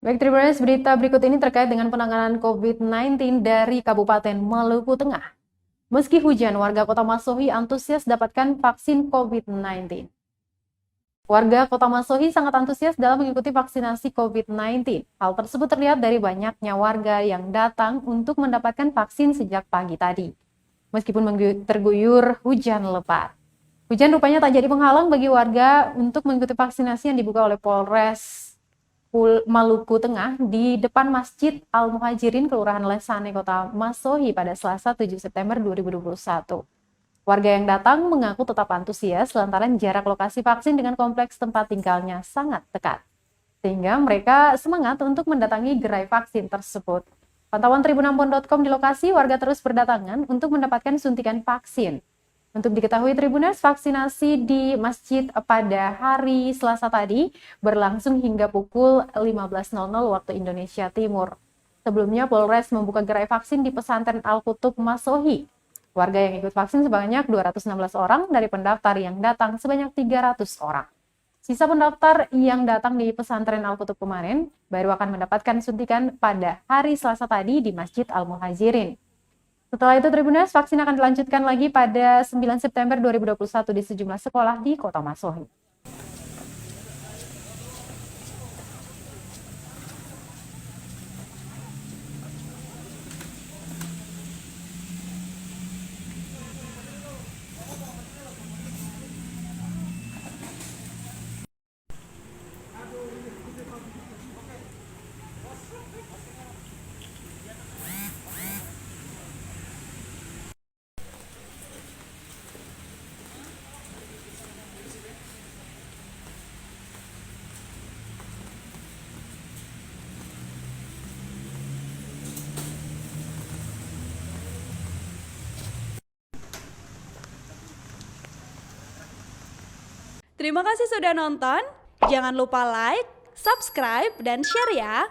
Baik, Tribuners, berita berikut ini terkait dengan penanganan COVID-19 dari Kabupaten Maluku Tengah. Meski hujan, warga Kota Masohi antusias dapatkan vaksin COVID-19. Warga Kota Masohi sangat antusias dalam mengikuti vaksinasi COVID-19. Hal tersebut terlihat dari banyaknya warga yang datang untuk mendapatkan vaksin sejak pagi tadi. Meskipun terguyur hujan lebat. Hujan rupanya tak jadi penghalang bagi warga untuk mengikuti vaksinasi yang dibuka oleh Polres Maluku Tengah di depan Masjid Al-Muhajirin, Kelurahan Lesane, Kota Masohi pada Selasa 7 September 2021. Warga yang datang mengaku tetap antusias lantaran jarak lokasi vaksin dengan kompleks tempat tinggalnya sangat dekat. Sehingga mereka semangat untuk mendatangi gerai vaksin tersebut. Pantauan Tribunambon.com di lokasi, warga terus berdatangan untuk mendapatkan suntikan vaksin. Untuk diketahui Tribuners, vaksinasi di masjid pada hari Selasa tadi berlangsung hingga pukul 15.00 waktu Indonesia Timur. Sebelumnya Polres membuka gerai vaksin di pesantren Al-Kutub Masohi. Warga yang ikut vaksin sebanyak 216 orang, dari pendaftar yang datang sebanyak 300 orang. Sisa pendaftar yang datang di pesantren Al-Kutub kemarin baru akan mendapatkan suntikan pada hari Selasa tadi di Masjid Al-Muhajirin. Setelah itu, Tribuners, vaksin akan dilanjutkan lagi pada 9 September 2021 di sejumlah sekolah di Kota Masohi. Terima kasih sudah nonton. Jangan lupa like, subscribe, dan share ya.